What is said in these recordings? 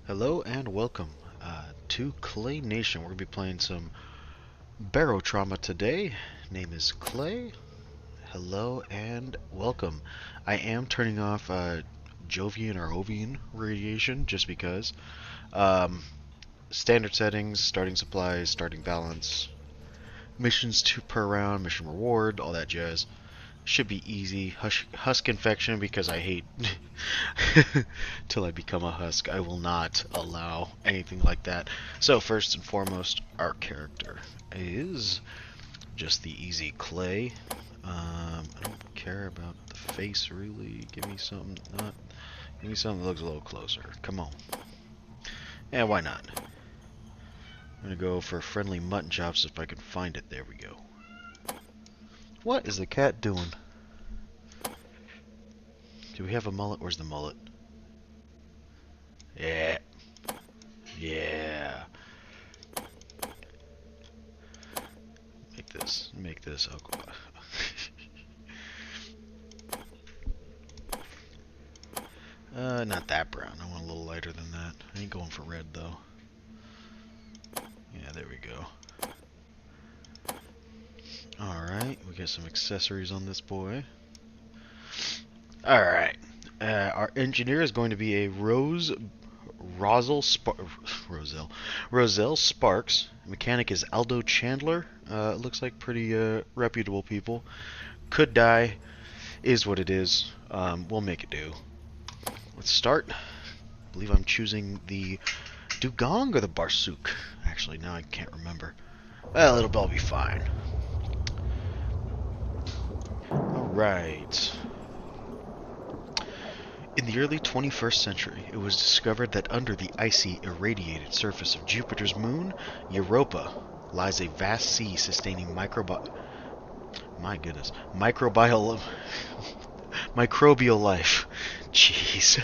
Hello and welcome to ClayNation. We're going to be playing some Barotrauma today. Name is Clay. Hello and welcome. I am turning off Jovian or Ovian radiation just because. Um, Standard settings, starting supplies, starting balance, missions per round, mission reward, all that jazz. Should be easy. Husk infection because I hate till I become a husk. I will not allow anything like that. So first and foremost, our character is just the easy Clay. I don't care about the face really. Give me something not. Give me something that looks a little closer. Come on. Yeah, why not? I'm gonna go for friendly mutton chops if I can find it. There we go. What is the cat doing? Do we have a mullet? Where's the mullet? Yeah. Yeah. Make this. Not that brown. I want a little lighter than that. I ain't going for red though. Yeah, there we go. Alright, we got some accessories on this boy. Alright. Our engineer is going to be a Roselle Sparks. Mechanic is Aldo Chandler. Looks like pretty reputable people. Could die. Is what it is. We'll make it do. Let's start. I believe I'm choosing the Dugong or the Barsook. Actually, now I can't remember. Well, it'll all be fine. Alright. In the early 21st century, it was discovered that under the icy, irradiated surface of Jupiter's moon, Europa, lies a vast sea sustaining microbial life. Jeez.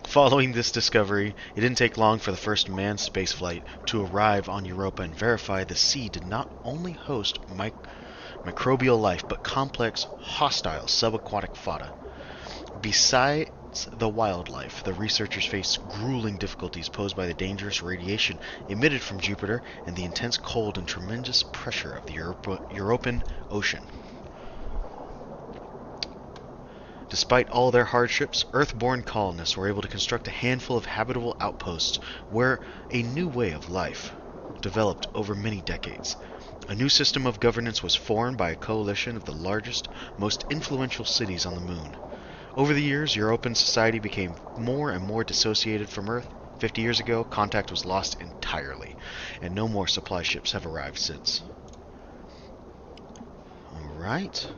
Following this discovery, it didn't take long for the first manned spaceflight to arrive on Europa and verify the sea did not only host microbial life, but complex, hostile subaquatic fauna. Besides the wildlife, the researchers faced grueling difficulties posed by the dangerous radiation emitted from Jupiter and the intense cold and tremendous pressure of the European Ocean. Despite all their hardships, Earth-born colonists were able to construct a handful of habitable outposts where a new way of life developed over many decades. A new system of governance was formed by a coalition of the largest, most influential cities on the moon. Over the years, European society became more and more dissociated from Earth. 50 years ago, contact was lost entirely, and no more supply ships have arrived since. Alright.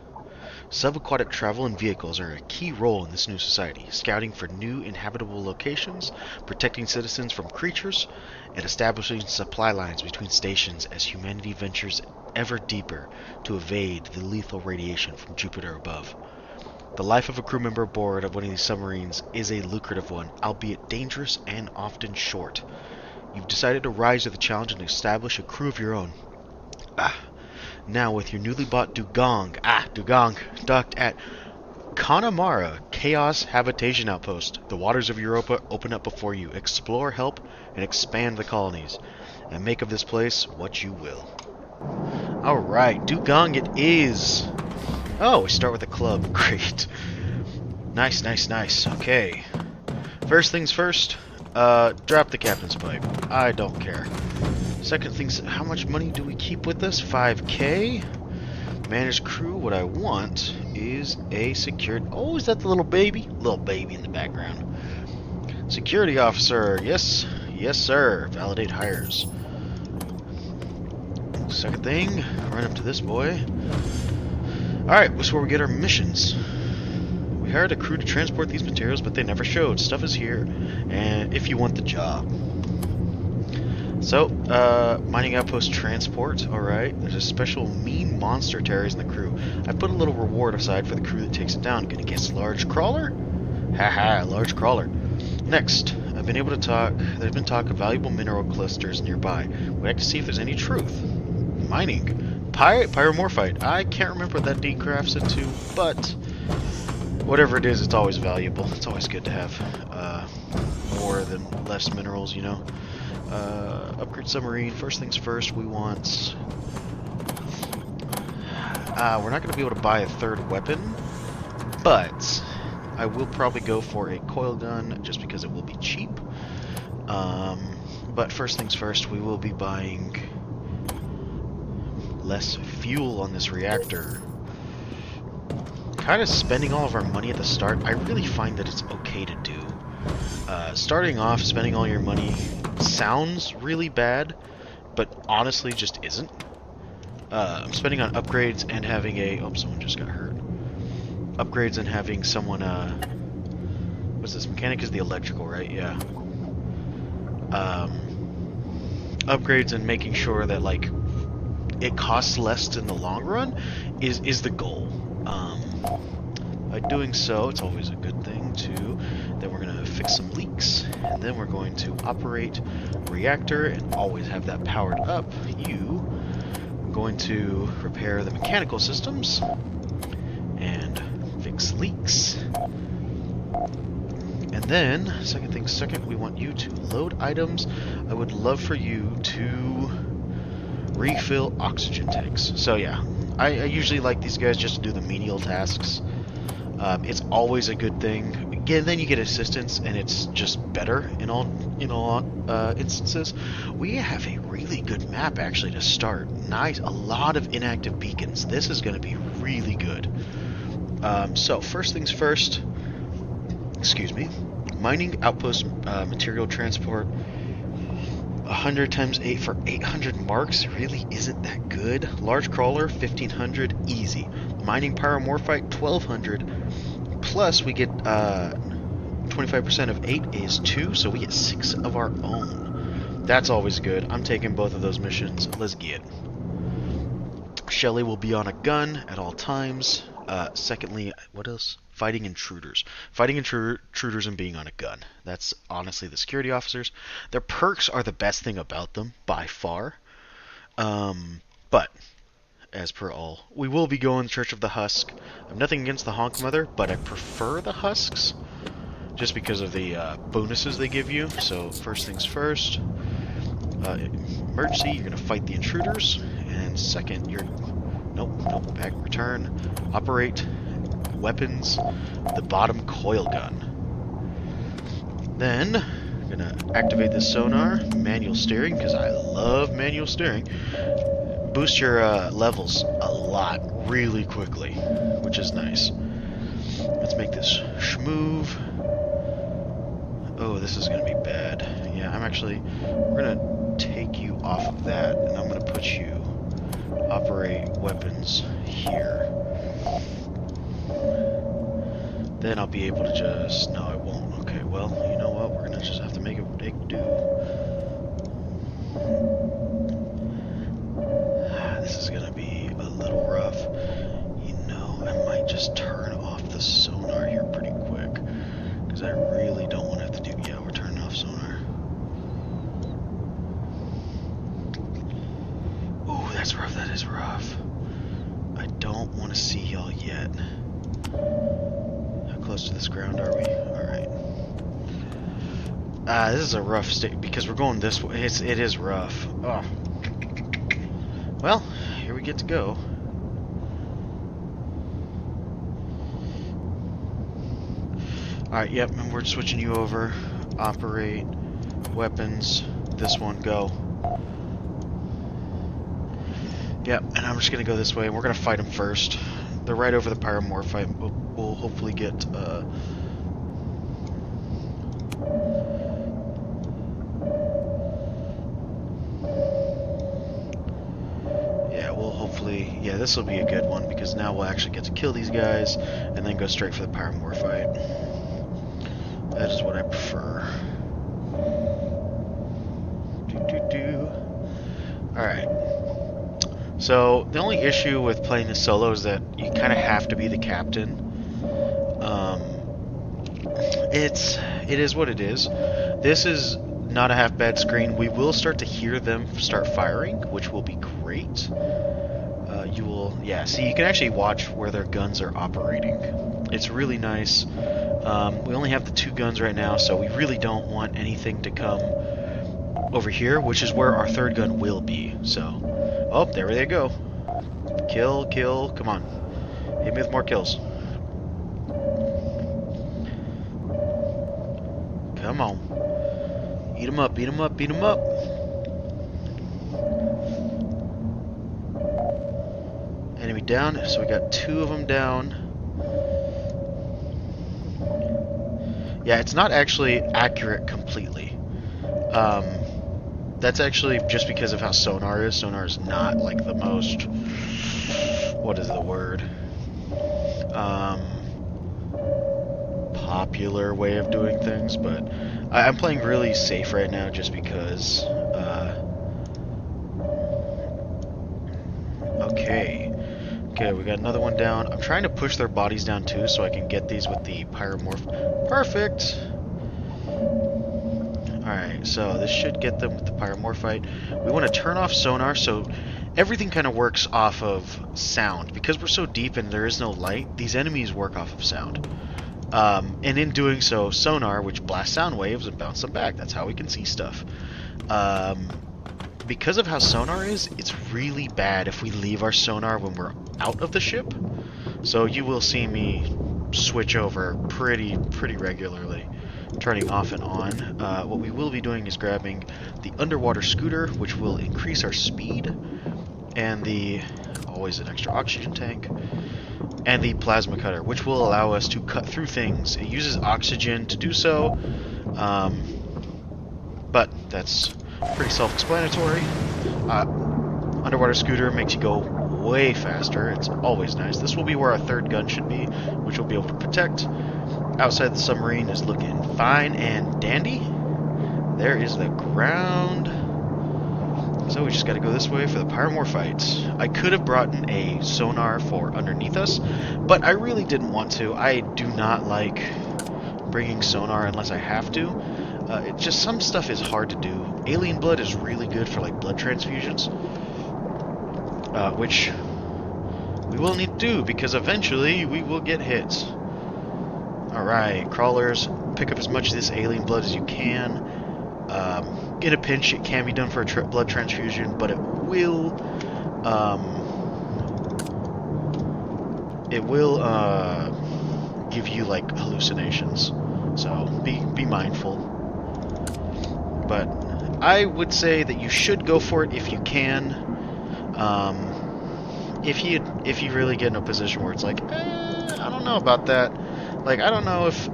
Subaquatic travel and vehicles are a key role in this new society, scouting for new inhabitable locations, protecting citizens from creatures, and establishing supply lines between stations as humanity ventures ever deeper to evade the lethal radiation from Jupiter above. The life of a crew member aboard of one of these submarines is a lucrative one, albeit dangerous and often short. You've decided to rise to the challenge and establish a crew of your own. Now with your newly bought Dugong, docked at Connemara Chaos Habitation Outpost, the waters of Europa open up before you. Explore, help, and expand the colonies, and make of this place what you will. Alright, Dugong it is! Oh, we start with a club. Great. Nice. Okay. First things first, drop the captain's pipe. I don't care. Second things, how much money do we keep with us? 5K. Manage crew. What I want is a secured... Oh, is that the little baby? Little baby in the background. Security officer. Yes, sir. Validate hires. Second thing, run up to this boy. Alright, this is where we get our missions. We hired a crew to transport these materials, but they never showed. Stuff is here, and if you want the job. So, mining outpost transport, alright. There's a special mean monster terrors in the crew. I put a little reward aside for the crew that takes it down. Gonna guess large crawler? Haha, large crawler. Next, I've been able to talk, there's been talk of valuable mineral clusters nearby. We'd like to see if there's any truth. Mining. Pyromorphite. I can't remember what that decrafts into, but whatever it is, it's always valuable. It's always good to have. more than less minerals, you know. Upgrade submarine. First things first, we want... we're not going to be able to buy a third weapon, but I will probably go for a coil gun just because it will be cheap. But first things first, we will be buying less fuel on this reactor. Kind of spending all of our money at the start, I really find that it's okay to do. Starting off, spending all your money sounds really bad, but honestly just isn't. I'm spending on upgrades and having a... Oh, someone just got hurt. Upgrades and having someone... What's this? Mechanic is the electrical, right? Yeah. Upgrades and making sure that, like, it costs less in the long run is the goal. By doing so, it's always a good thing too. Then we're going to fix some leaks, and then we're going to operate reactor and always have that powered up. I'm going to repair the mechanical systems and fix leaks. And then, second thing second, we want you to load items. I would love for you to refill oxygen tanks. So yeah, I usually like these guys just to do the menial tasks. It's always a good thing. Again, then you get assistance, and it's just better in all instances. We have a really good map actually to start. Nice, a lot of inactive beacons. This is going to be really good. So first things first. Excuse me. Mining outpost material transport. 100 times 8 for 800 marks really isn't that good. Large crawler 1500 easy. Mining pyromorphite 1200. Plus we get 25% of 8 is 2, so we get 6 of our own. That's always good. I'm taking both of those missions. Let's get. Shelly will be on a gun at all times. Secondly, what else? Fighting intruders. Fighting intruders and being on a gun. That's honestly the security officers. Their perks are the best thing about them, by far. But, as per all, we will be going Church of the Husk. I'm nothing against the Honk Mother, but I prefer the Husks, just because of the bonuses they give you. So, first things first. Emergency, you're going to fight the intruders. And second, you're... Nope, back, return. Operate weapons, the bottom coil gun. Then, I'm gonna activate this sonar, manual steering, because I love manual steering. Boost your levels a lot, really quickly, which is nice. Let's make this schmoove. Oh, this is gonna be bad. Yeah, we're gonna take you off of that, and I'm gonna put you operate weapons here. Then I'll be able to just... No, I won't. Okay, well, you know what? We're going to just have to make it do. This is going to be a little rough. You know, I might just turn off the sonar here pretty quick, because I really don't want to have to do... Yeah, we're turning off sonar. Ooh, that's rough. That is rough. I don't want to see y'all yet. Close to this ground, are we? Alright. This is a rough state because we're going this way. It is rough. Oh. Well, here we get to go. Alright, yep, and we're switching you over. Operate. Weapons. This one, go. Yep, and I'm just gonna go this way, and we're gonna fight them first. They're right over the pyromorphite. We'll hopefully get... Yeah, we'll hopefully... Yeah, this will be a good one, because now we'll actually get to kill these guys, and then go straight for the pyromorphite. That is what I prefer. Alright. So, the only issue with playing this solo is that you kind of have to be the captain. It is what it is. This is not a half bad screen. We will start to hear them start firing, which will be great. Yeah, see, you can actually watch where their guns are operating. It's really nice. We only have the 2 guns right now, so we really don't want anything to come over here, which is where our 3rd gun will be. So, oh, there they go. Kill, kill, come on. Hit me with more kills. Come on. Eat 'em up, eat 'em up, eat 'em up. Enemy down, so we got 2 of them down. Yeah, it's not actually accurate completely. That's actually just because of how sonar is. Sonar is not like the most, what is the word? Popular way of doing things, but I'm playing really safe right now just because, okay. Okay, we got another one down. I'm trying to push their bodies down too so I can get these with the pyromorph. Perfect! Alright, so this should get them with the pyromorphite. We want to turn off sonar so everything kind of works off of sound. Because we're so deep and there is no light, these enemies work off of sound. And in doing so, sonar, which blasts sound waves and bounce them back. That's how we can see stuff. Because of how sonar is, it's really bad if we leave our sonar when we're out of the ship. So you will see me switch over pretty regularly, turning off and on. What we will be doing is grabbing the underwater scooter, which will increase our speed, and the, always an extra oxygen tank, and the plasma cutter, which will allow us to cut through things. It uses oxygen to do so, but that's pretty self-explanatory. Underwater scooter makes you go way faster. It's always nice. This will be where our 3rd gun should be, which we'll be able to protect. Outside the submarine is looking fine and dandy. There is the ground. So we just got to go this way for the pyromorphite. I could have brought in a sonar for underneath us, but I really didn't want to. I do not like bringing sonar unless I have to. It just, some stuff is hard to do. Alien blood is really good for like blood transfusions, which we will need to do because eventually we will get hit. Alright, crawlers, pick up as much of this alien blood as you can. In a pinch, it can be done for a blood transfusion, but it will give you like hallucinations. So be mindful. But I would say that you should go for it if you can. If you really get in a position where it's like, I don't know about that. Like, I don't know if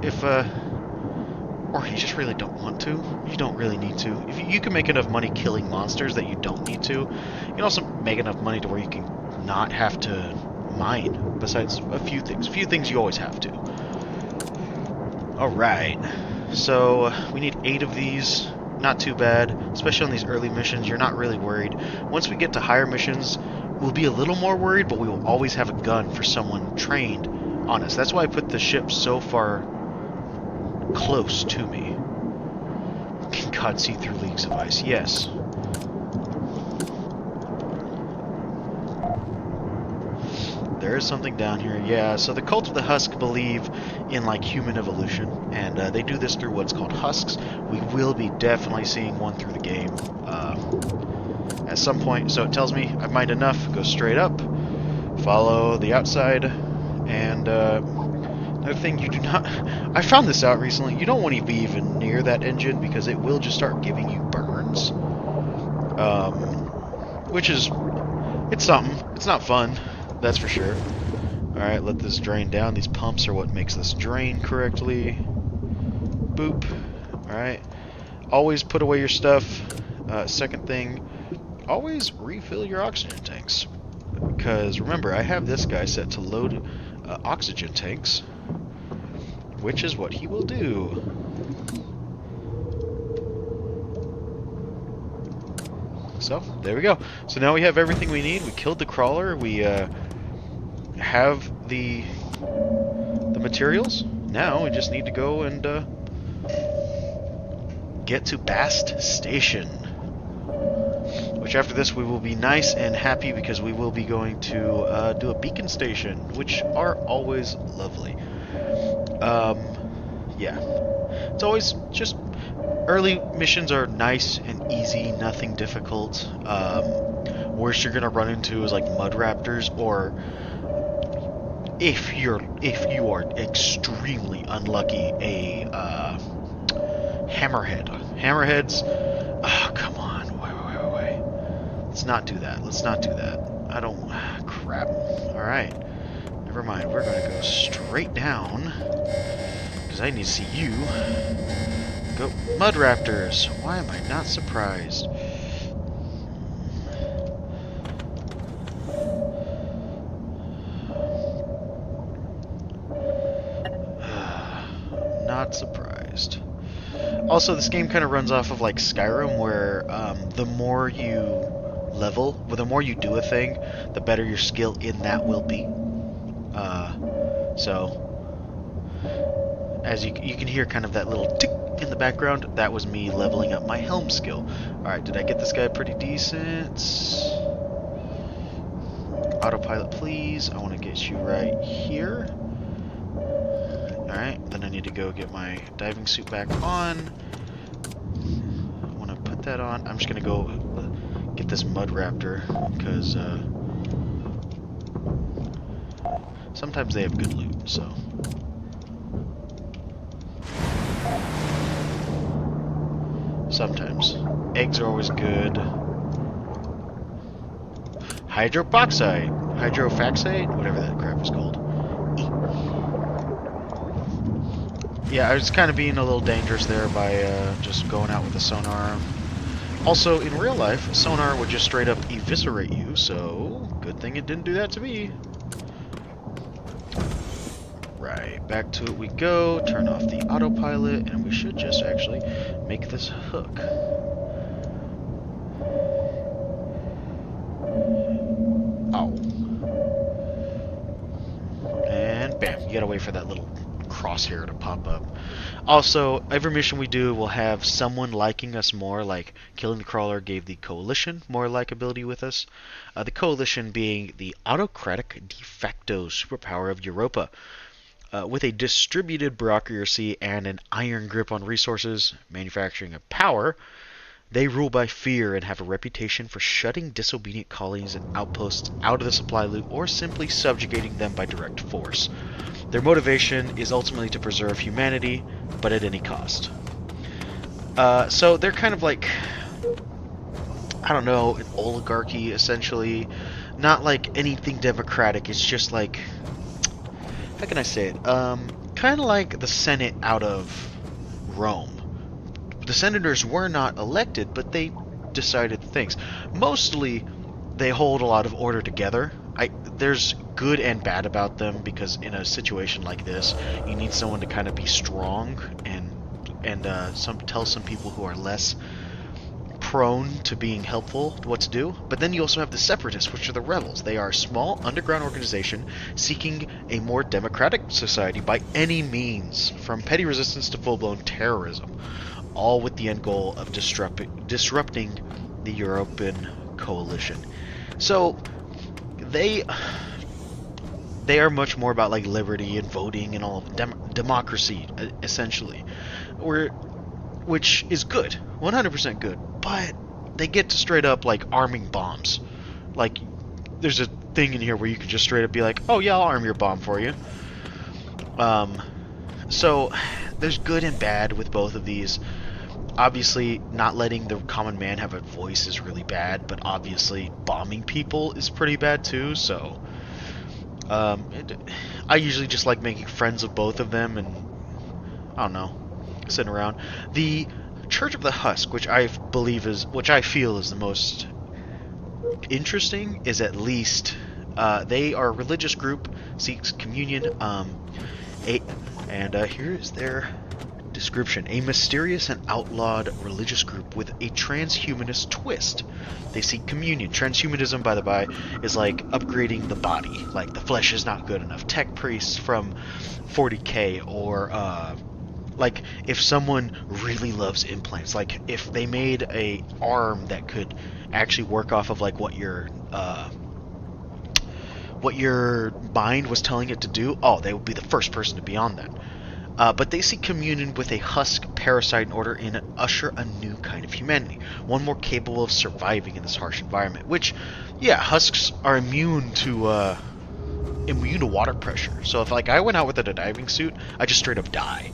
or you just really don't want to. You don't really need to. If you can make enough money killing monsters that you don't need to. You can also make enough money to where you can not have to mine. Besides a few things. A few things you always have to. Alright. So, we need 8 of these. Not too bad. Especially on these early missions, you're not really worried. Once we get to higher missions, we'll be a little more worried, but we will always have a gun for someone trained on us. That's why I put the ship so far close to me. Can God see through leagues of ice? Yes. There is something down here. Yeah, so the Cult of the Husk believe in like human evolution, and they do this through what's called husks. We will be definitely seeing one through the game at some point. So it tells me I've mined enough. Go straight up, follow the outside, and another thing you do not... I found this out recently. You don't want to be even near that engine because it will just start giving you burns. Which is... it's something. It's not fun. That's for sure. Alright, let this drain down. These pumps are what makes this drain correctly. Boop. Alright. Always put away your stuff. Second thing, always refill your oxygen tanks. Because remember, I have this guy set to load oxygen tanks, which is what he will do. So, there we go. So now we have everything we need. We killed the crawler. We have the materials. Now we just need to go and get to Bast Station. Which after this we will be nice and happy because we will be going to do a beacon station, which are always lovely. Yeah. It's always just early missions are nice and easy, nothing difficult. Worst you're gonna run into is like mud raptors, or if you are extremely unlucky, a hammerhead. Hammerheads. Oh, come on. Wait. Let's not do that. Let's not do that. I don't. Crap. All right. Never mind. We're gonna go straight down because I need to see you. Go mud raptors. Why am I not surprised? Not surprised. Also, this game kind of runs off of like Skyrim, where the more you level, the more you do a thing, the better your skill in that will be. So, as you can hear kind of that little tick in the background, that was me leveling up my helm skill. Alright, did I get this guy pretty decent? Autopilot, please. I want to get you right here. Alright, then I need to go get my diving suit back on. I want to put that on. I'm just going to go get this mud raptor, because sometimes they have good loot, so. Sometimes. Eggs are always good. Hydrofaxite? Whatever that crap is called. Yeah, I was kind of being a little dangerous there by just going out with a sonar. Also, in real life, a sonar would just straight up eviscerate you, so good thing it didn't do that to me. Right, back to it we go. Turn off the autopilot, and we should just actually make this hook. Oh. And bam, you gotta wait for that little crosshair to pop up. Also, every mission we do will have someone liking us more, like killing the crawler gave the coalition more likability with us. The coalition being the autocratic de facto superpower of Europa. With a distributed bureaucracy and an iron grip on resources, manufacturing, and power, they rule by fear and have a reputation for shutting disobedient colonies and outposts out of the supply loop or simply subjugating them by direct force. Their motivation is ultimately to preserve humanity, but at any cost. So they're kind of like, I don't know, an oligarchy, essentially. Not like anything democratic, it's just like, how can I say it? Kind of like the Senate out of Rome. The senators were not elected, but they decided things. Mostly, they hold a lot of order together. There's good and bad about them, because in a situation like this, you need someone to kind of be strong and tell some people who are less prone to being helpful what to do. But then you also have the separatists, which are the rebels. They are a small underground organization seeking a more democratic society by any means, from petty resistance to full-blown terrorism, all with the end goal of disrupting the European coalition. So they are much more about like liberty and voting and all of democracy, essentially, which is good, 100% good. But they get to straight up like arming bombs. Like, there's a thing in here where you can just straight up be like, oh yeah, I'll arm your bomb for you. So there's good and bad with both of these. Obviously, not letting the common man have a voice is really bad, but obviously bombing people is pretty bad too, so I usually just like making friends of both of them and, I don't know, sitting around. The Church of the Husk, which I feel is the most interesting, is at least they are a religious group, seeks communion, here is their description: a mysterious and outlawed religious group with a transhumanist twist. They seek communion. Transhumanism, by the by, is like upgrading the body. Like, the flesh is not good enough. Tech priests from 40K, or like if someone really loves implants, like if they made a arm that could actually work off of like what your mind was telling it to do, oh, they would be the first person to be on that. But they seek communion with a husk parasite in order to usher a new kind of humanity, one more capable of surviving in this harsh environment. Which, yeah, husks are immune to water pressure. So if like I went out with a diving suit, I just straight up die.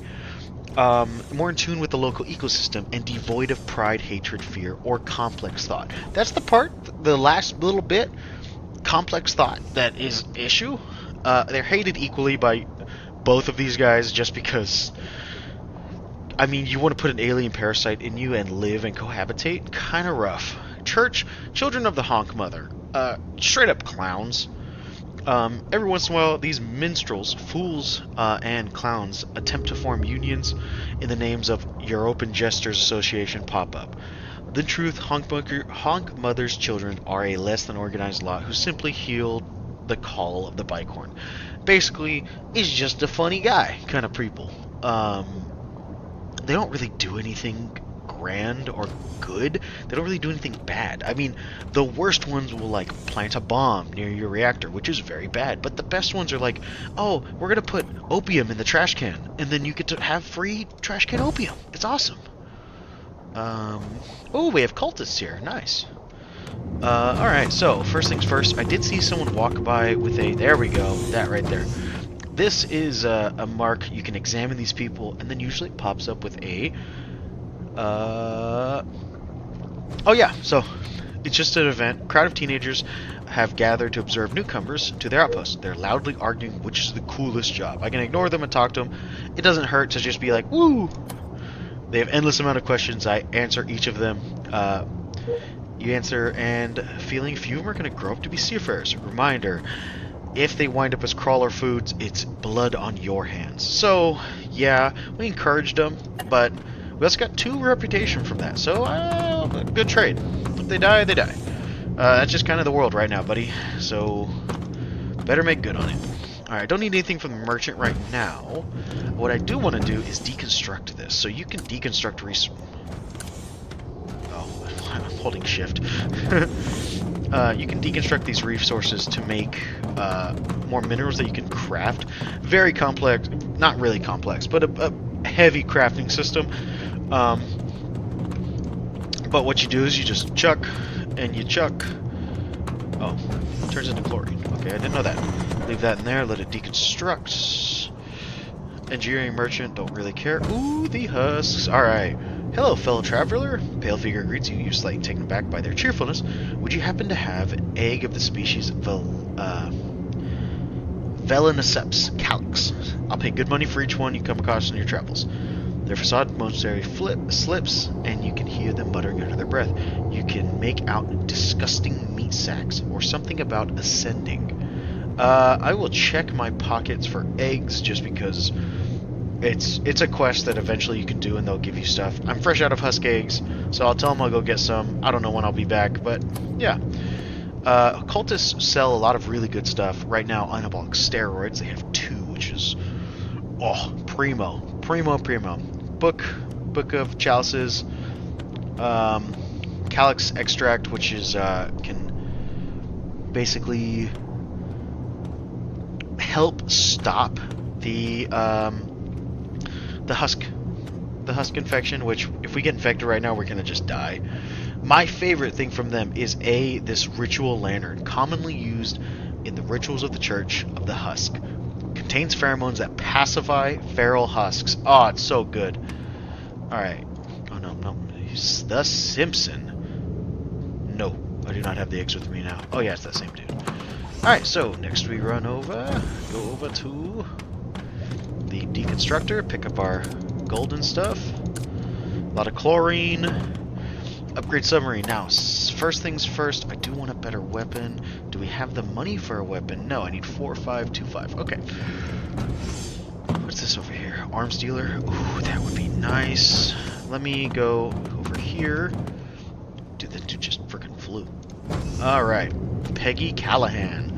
More in tune with the local ecosystem and devoid of pride, hatred, fear, or complex thought. That's the part, the last little bit, complex thought, that is issue. They're hated equally by both of these guys just because, I mean, you want to put an alien parasite in you and live and cohabitate? Kind of rough. Children of the Honk Mother. Straight up clowns. Every once in a while, these minstrels, fools, and clowns attempt to form unions in the names of European Jesters Association pop up. The truth, Honk Mother's children are a less than organized lot who simply heal the call of the bicorn. Basically, he's just a funny guy kind of people. They don't really do anything grand or good. They don't really do anything bad. I mean, the worst ones will like plant a bomb near your reactor, which is very bad. But the best ones are like, oh, we're gonna put opium in the trash can, and then you get to have free trash can opium. It's awesome. Oh, we have cultists here. Nice. Alright, so first things first, I did see someone walk by with a, there we go, that right there. This is a mark. You can examine these people, and then usually it pops up with a, oh yeah, so it's just an event. A crowd of teenagers have gathered to observe newcomers to their outpost. They're loudly arguing which is the coolest job. I can ignore them and talk to them. It doesn't hurt to just be like, woo! They have endless amount of questions. I answer each of them. You answer, and feeling few of them are going to grow up to be seafarers. Reminder, if they wind up as crawler foods, it's blood on your hands. So, yeah, we encouraged them, but we also got 2 reputation from that. So, good trade. If they die, they die. That's just kind of the world right now, buddy. So, better make good on it. Alright, don't need anything from the merchant right now. What I do want to do is deconstruct this. So you can deconstruct I'm holding shift. You can deconstruct these resources to make more minerals that you can craft. Very complex, not really complex, but a heavy crafting system. But what you do is you just chuck, and you chuck. Oh, it turns into chlorine. Okay, I didn't know that. Leave that in there, let it deconstruct. Engineering merchant, don't really care. Ooh, the husks. Alright. Hello, fellow traveler. Pale figure greets you. You're slightly taken aback by their cheerfulness. Would you happen to have an egg of the species Veleniceps calyx? I'll pay good money for each one you come across in your travels. Their facade momentarily slips, and you can hear them muttering under their breath. You can make out disgusting meat sacks, or something about ascending. I will check my pockets for eggs, just because it's a quest that eventually you can do, and they'll give you stuff. I'm fresh out of husk eggs, so I'll tell them I'll go get some. I don't know when I'll be back, but yeah. Cultists sell a lot of really good stuff. Right now, anabolic steroids, they have 2, which is, primo. Book of chalices, calyx extract, which is can basically help stop the husk infection. Which, if we get infected right now, we're gonna just die. My favorite thing from them is this ritual lantern, commonly used in the rituals of the Church of the Husk. Contains pheromones that pacify feral husks. Oh, it's so good. Alright. Oh, no. The Simpson. No, I do not have the eggs with me now. Oh, yeah, it's that same dude. Alright, so next we go over to the deconstructor, pick up our golden stuff. A lot of chlorine. Upgrade submarine. Now, first things first, I do want a better weapon. Do we have the money for a weapon? No, I need 4525. Okay. What's this over here? Arms dealer. Ooh, that would be nice. Let me go over here. Dude, that dude just freaking flew. Alright. Peggy Callahan.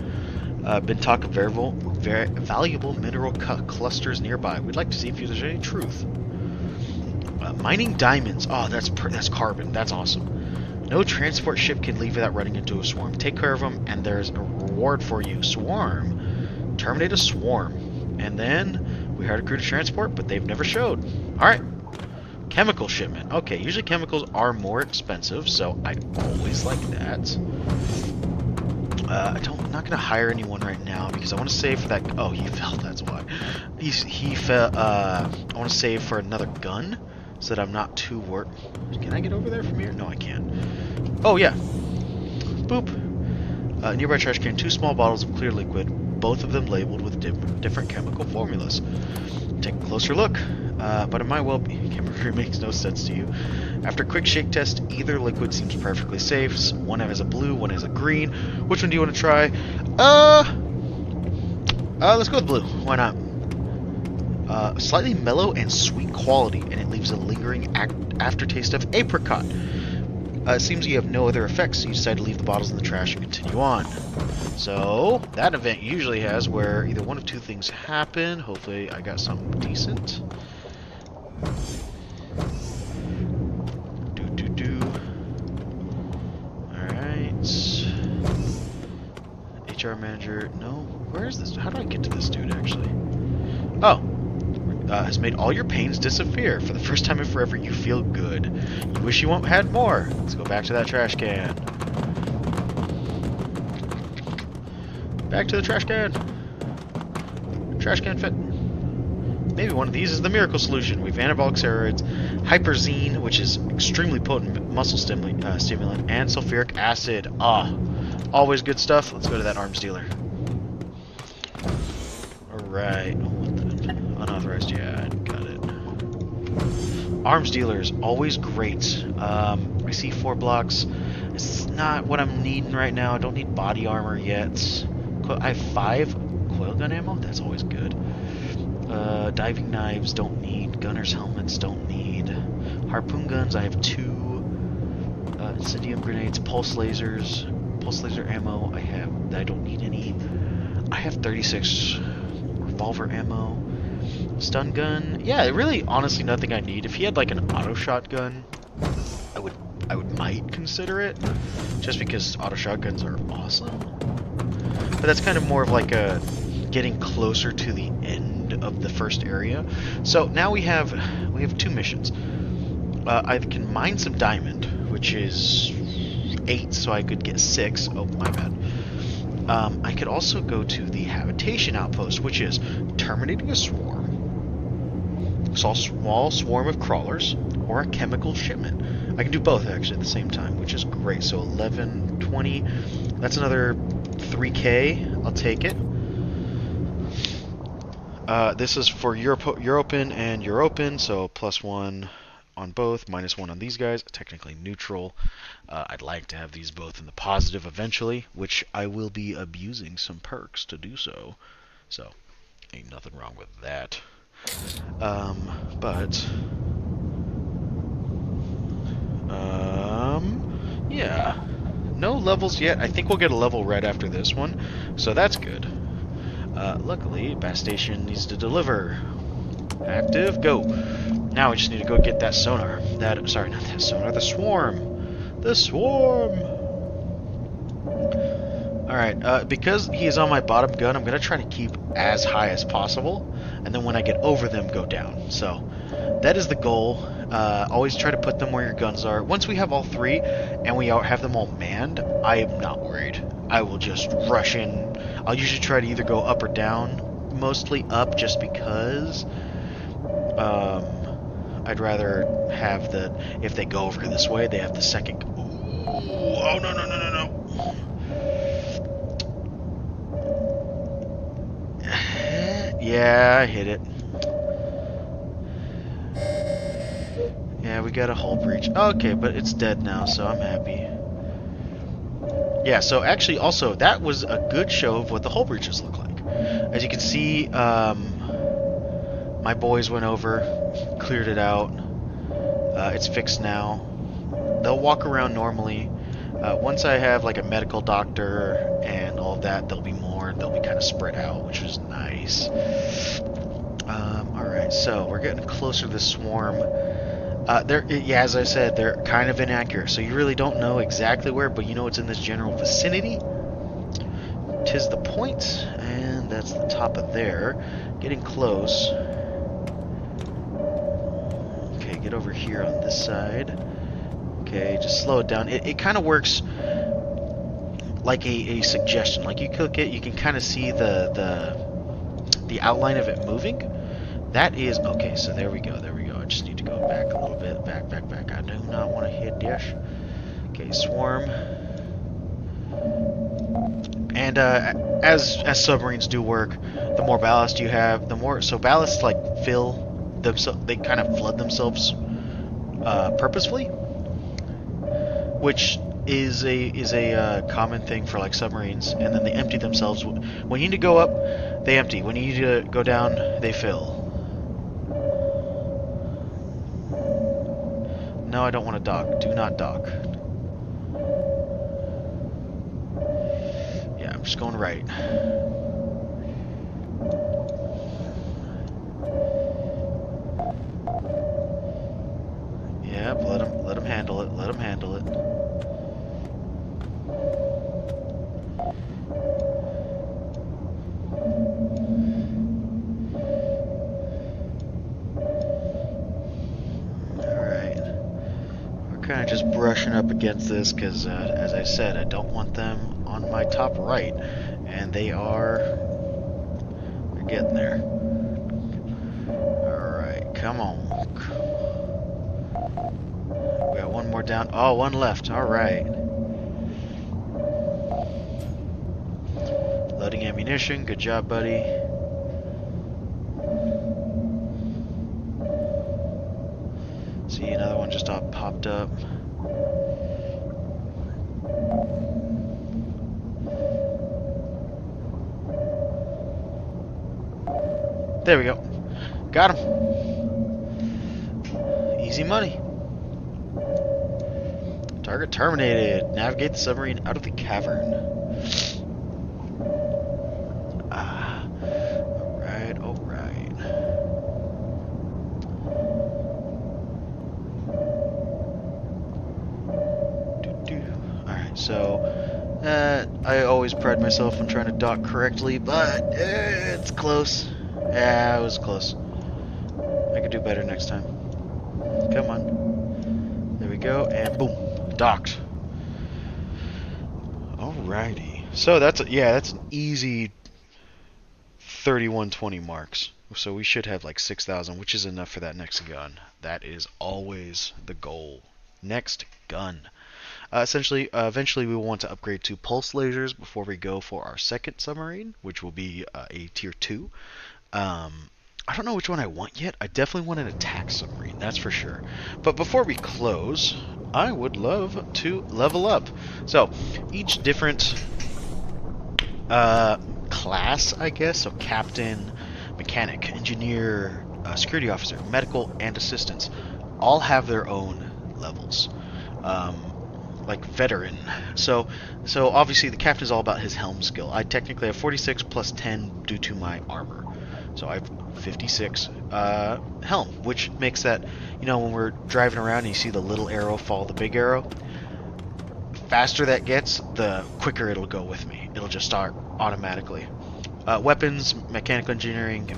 Been talk of very valuable mineral clusters nearby. We'd like to see if there's any truth. Mining diamonds. Oh, that's carbon. That's awesome. No transport ship can leave without running into a swarm. Take care of them, and there's a reward for you. Swarm. Terminate a swarm. And then We hired a crew to transport, but they've never showed. Alright. Chemical shipment. Okay, usually chemicals are more expensive, so I always like that. I'm not gonna hire anyone right now because I want to save for that. Oh, he fell. That's why. He fell. I want to save for another gun so that I'm not too worried. Can I get over there from here? No, I can't. Oh yeah. Boop. Nearby trash can. 2 small bottles of clear liquid, both of them labeled with different chemical formulas. Take a closer look. But it might well be. Chemistry makes no sense to you. After a quick shake test, either liquid seems perfectly safe. One has a blue, one has a green. Which one do you want to try? Let's go with blue. Why not? Slightly mellow and sweet quality, and it leaves a lingering aftertaste of apricot. It seems you have no other effects, so you decide to leave the bottles in the trash and continue on. So, that event usually has where either one of two things happen. Hopefully I got something decent. Alright. HR manager. No, where is this? How do I get to this dude, actually? Oh. Has made all your pains disappear. For the first time in forever, you feel good. You wish you had more. Let's go back to that trash can. Back to the trash can. Trash can fit. Maybe one of these is the miracle solution. We have anabolic steroids, hyperzine, which is extremely potent muscle stimulant, and sulfuric acid. Ah, always good stuff. Let's go to that arms dealer. Alright. Unauthorized, yeah, got it. Arms dealers, always great. I see 4 blocks. It's not what I'm needing right now. I don't need body armor yet. I have 5 coil gun ammo. That's always good. Diving knives, don't need. Gunner's helmets, don't need. Harpoon guns, I have 2. Incendium grenades, pulse lasers, pulse laser ammo. I don't need any. I have 36 revolver ammo. Stun gun, yeah, really, honestly, nothing I need. If he had like an auto shotgun, I might consider it, just because auto shotguns are awesome. But that's kind of more of like a getting closer to the end of the first area. So now we have 2 missions. I can mine some diamond, which is 8, so I could get 6. Oh, my bad. I could also go to the habitation outpost, which is terminating a swarm, saw a small swarm of crawlers, or a chemical shipment. I can do both actually at the same time, which is great. So 11, 20, that's another 3k. I'll take it. This is for European and European, so +1 on both, -1 on these guys. Technically neutral. I'd like to have these both in the positive eventually, which I will be abusing some perks to do so. So, ain't nothing wrong with that. Yeah. No levels yet. I think we'll get a level right after this one, so that's good. Luckily, Bass Station needs to deliver. Active, go. Now we just need to go get that sonar. Sorry, not that sonar, the swarm. The swarm! Alright, because he is on my bottom gun, I'm going to try to keep as high as possible, and then when I get over them, go down. So, that is the goal. Always try to put them where your guns are. Once we have all 3, and we have them all manned, I am not worried. I will just rush in. I'll usually try to either go up or down. Mostly up, just because I'd rather have if they go over this way, they have the second. Ooh, oh, no. Yeah, I hit it. Yeah, we got a hull breach. Okay, but it's dead now, so I'm happy. Yeah, so actually, also, that was a good show of what the hull breaches look like. As you can see, my boys went over, cleared it out. It's fixed now. They'll walk around normally. Once I have like a medical doctor and all of that, there'll be more. They'll be kind of spread out, which is nice. Alright, so we're getting closer to the swarm. Yeah, as I said, they're kind of inaccurate, so you really don't know exactly where, but you know it's in this general vicinity. 'Tis the point, and that's the top of there. Getting close. Okay, get over here on this side. Okay, just slow it down. It kind of works like a suggestion. Like you click it, you can kind of see the outline of it moving. That is okay. So there we go. There we go. I just need to go back a little bit. Back. I do not want to hit this. Okay, swarm. And as submarines do work, the more ballast you have, the more ballast like fill themselves. They kind of flood themselves purposefully, which is a common thing for like submarines. And then they empty themselves. When you need to go up, they empty. When you need to go down, they fill. No, I don't want to dock. Do not dock. Yeah, I'm just going right. Yep, let him handle it. Let him handle it. Kind of just brushing up against this because, as I said, I don't want them on my top right, and they're getting there. Alright, come on. We got one more down. Oh, one left. Alright. Loading ammunition. Good job, buddy. See, another one just popped up. There we go. Got him. Easy money. Target terminated. Navigate the submarine out of the cavern. Alright. Alright, so I always pride myself on trying to dock correctly, but it's close. Yeah, it was close. I could do better next time. Come on. There we go, and boom. Docked. Alrighty. So that's an easy 3120 marks. So we should have like 6,000, which is enough for that next gun. That is always the goal. Next gun. Eventually we will want to upgrade to pulse lasers before we go for our second submarine, which will be a tier 2. I don't know which one I want yet. I definitely want an attack submarine, that's for sure. But before we close, I would love to level up. So, each different class, I guess, so captain, mechanic, engineer, security officer, medical, and assistants, all have their own levels. Like veteran. So obviously the captain is all about his helm skill. I technically have 46 plus 10 due to my armor. So I have 56 helm, which makes that, when we're driving around and you see the little arrow follow the big arrow, faster that gets, the quicker it'll go with me. It'll just start automatically. Weapons, mechanical engineering,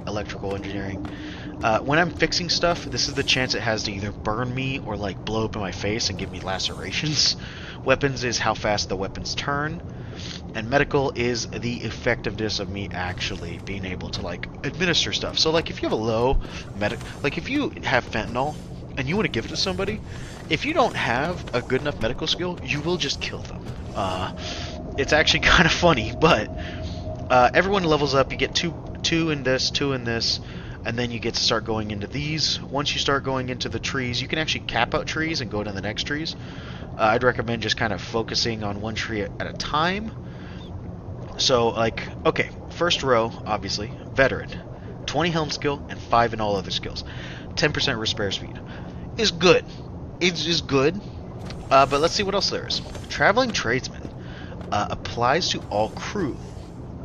electrical engineering. When I'm fixing stuff, this is the chance it has to either burn me or like blow up in my face and give me lacerations. Weapons is how fast the weapons turn. And medical is the effectiveness of me actually being able to like administer stuff. So like if you have a low like if you have fentanyl and you want to give it to somebody, if you don't have a good enough medical skill, you will just kill them. It's actually kind of funny, but everyone levels up. You get two in this, and then you get to start going into these. Once you start going into the trees, you can actually cap out trees and go to the next trees. I'd recommend just kind of focusing on one tree at a time. So, like, okay, first row, obviously, veteran. 20 helm skill and 5 in all other skills. 10% repair speed. Is good. It is good. But let's see what else there is. Traveling tradesman applies to all crew.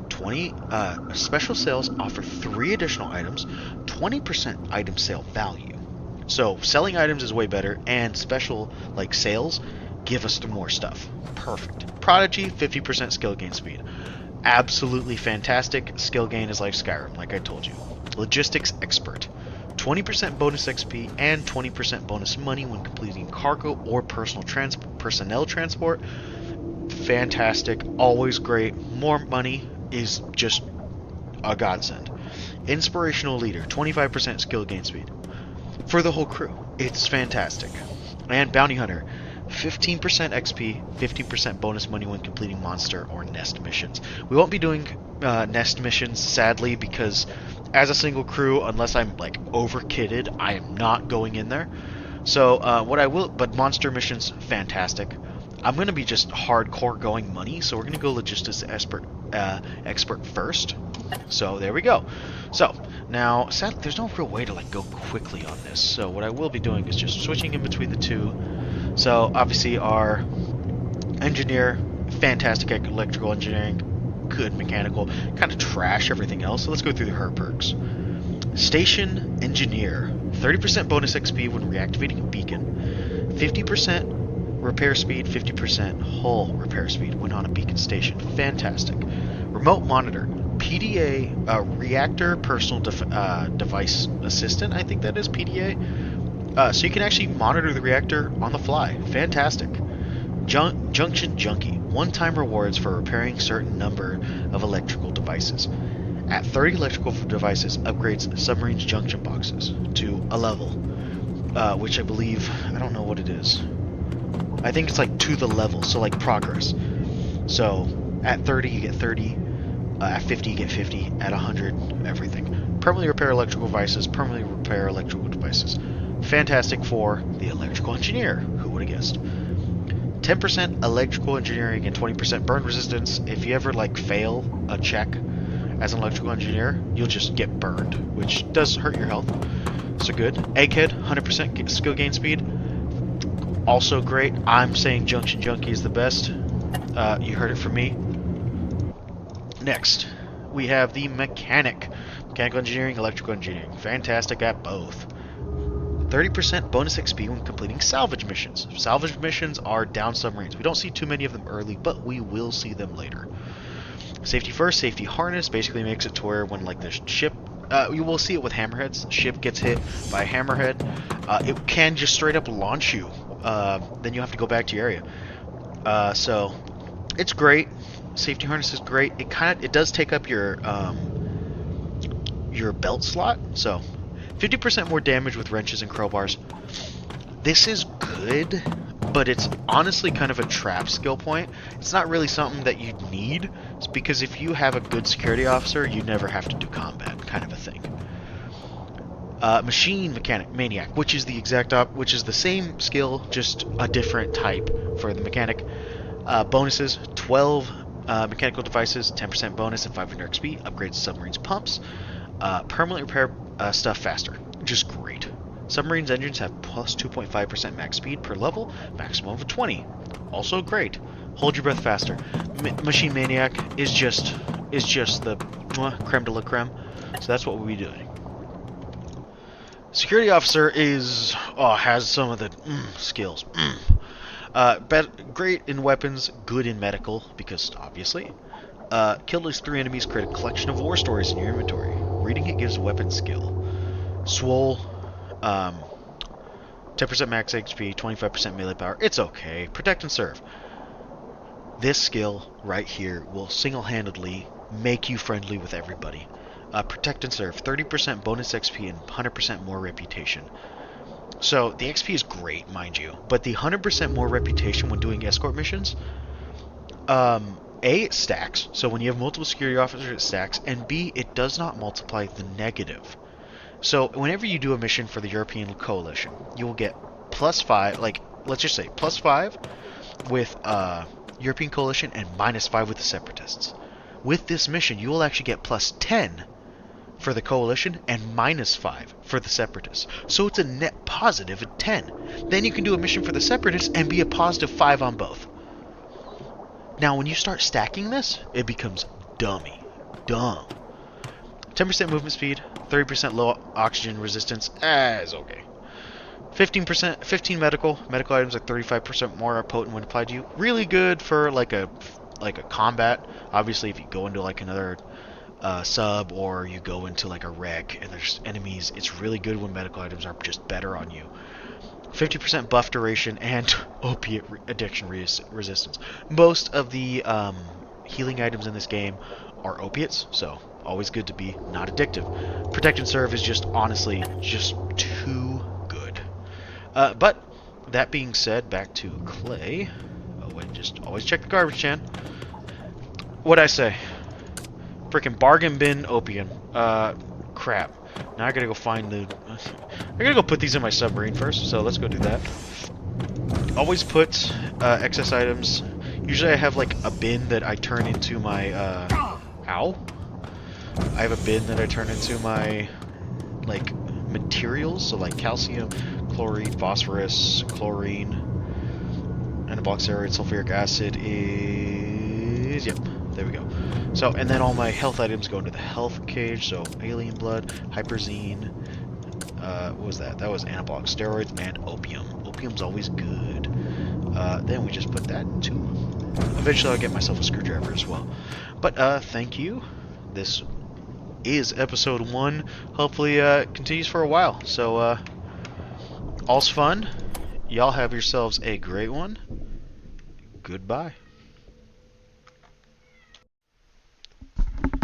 20 special sales offer 3 additional items, 20% item sale value. So selling items is way better, and special like sales Give us the more stuff. Perfect. Prodigy, 50% skill gain speed. Absolutely fantastic. Skill gain is like Skyrim, like I told you. Logistics expert. 20% bonus XP and 20% bonus money when completing cargo or personnel transport. Fantastic. Always great. More money is just a godsend. Inspirational leader. 25% skill gain speed. For the whole crew. It's fantastic. And bounty hunter. 15% XP, 50% bonus money when completing monster or nest missions. We won't be doing nest missions, sadly, because as a single crew, unless I'm like over kitted, I am not going in there. So what I will, but monster missions, fantastic. I'm gonna be just hardcore going money, so we're gonna go logistics expert first. So there we go. So now, sadly, there's no real way to like go quickly on this. So what I will be doing is just switching in between the two. So obviously our engineer, fantastic electrical engineering, good mechanical, kind of trash everything else. So let's go through her perks. Station engineer, 30% bonus XP when reactivating a beacon, 50% repair speed, 50% hull repair speed when on a beacon station. Fantastic. Remote monitor, PDA, reactor personal device assistant, I think that is PDA. So you can actually monitor the reactor on the fly. Fantastic. Junction Junkie. One-time rewards for repairing certain number of electrical devices. At 30 electrical devices, upgrades submarine's junction boxes to a level, which I believe, I don't know what it is. I think it's like to the level, so like progress. So at 30 you get 30, at 50 you get 50, at 100 everything. Permanently repair electrical devices, permanently repair electrical devices. Fantastic for the electrical engineer. Who would have guessed? 10% electrical engineering and 20% burn resistance. If you ever like fail a check as an electrical engineer, you'll just get burned, which does hurt your health. So good. Egghead, 100% skill gain speed. Also great. I'm saying Junction Junkie is the best. You heard it from me. Next, we have the mechanic. Mechanical engineering, electrical engineering. Fantastic at both. 30% bonus XP when completing salvage missions. Salvage missions are down submarines. We don't see too many of them early, but we will see them later. Safety first, safety harness basically makes it to where when like the ship, you will see it with hammerheads. Ship gets hit by a hammerhead, it can just straight up launch you. Then you have to go back to your area. So it's great. Safety harness is great. It does take up your belt slot. So 50% more damage with wrenches and crowbars. This is good, but it's honestly kind of a trap skill point. It's not really something that you need. It's because if you have a good security officer, you never have to do combat, kind of a thing. Machine mechanic maniac, which is the same skill, just a different type for the mechanic. Bonuses: 12 mechanical devices, 10% bonus, and 500 XP. Upgrades submarines pumps. Permanently repair stuff faster. Just great. Submarines engines have plus 2.5% max speed per level, maximum of 20. Also great. Hold your breath faster. Machine maniac is just the creme de la creme. So that's what we'll be doing. Security officer has some of the skills. Great in weapons, good in medical, because obviously. Kill at least 3 enemies, create a collection of war stories in your inventory. Reading it gives weapon skill. Swole, 10% max HP, 25% melee power. It's okay. Protect and serve. This skill right here will single-handedly make you friendly with everybody. Protect and serve, 30% bonus XP and 100% more reputation. So the XP is great, mind you, but the 100% more reputation when doing escort missions, it stacks. So when you have multiple security officers, it stacks, and B, it does not multiply the negative. So whenever you do a mission for the European Coalition, you will get plus 5, like, let's just say plus 5 with European Coalition and minus 5 with the Separatists. With this mission, you will actually get plus 10 for the Coalition and minus 5 for the Separatists. So it's a net positive of 10. Then you can do a mission for the Separatists and be a positive 5 on both. Now, when you start stacking this, it becomes dumb. 10% movement speed, 30% low oxygen resistance, is okay. 15%, 15 medical. Medical items are 35% more potent when applied to you. Really good for like a combat. Obviously, if you go into like another sub or you go into like a wreck and there's enemies, it's really good when medical items are just better on you. 50% buff duration and opiate addiction resistance. Most of the healing items in this game are opiates, so always good to be not addictive. Protect and serve is just honestly just too good. But that being said, back to Clay. Oh wait, just always check the garbage can. What'd I say? Freaking bargain bin opium. Crap. Now I gotta go find the... I gotta go put these in my submarine first, so let's go do that. Always put excess items. Usually I have like a bin that I turn into my... Ow? I have a bin that I turn into my... like, materials, so like calcium, chlorine, phosphorus, chlorine, anabolic steroid, sulfuric acid is... yep, there we go. So, and then all my health items go into the health cage, so alien blood, hyperzine, what was that? That was anabolic steroids and opium. Opium's always good. Then we just put that too. Eventually I'll get myself a screwdriver as well. But, thank you. This is episode 1. Hopefully, continues for a while. So, all's fun. Y'all have yourselves a great one. Goodbye.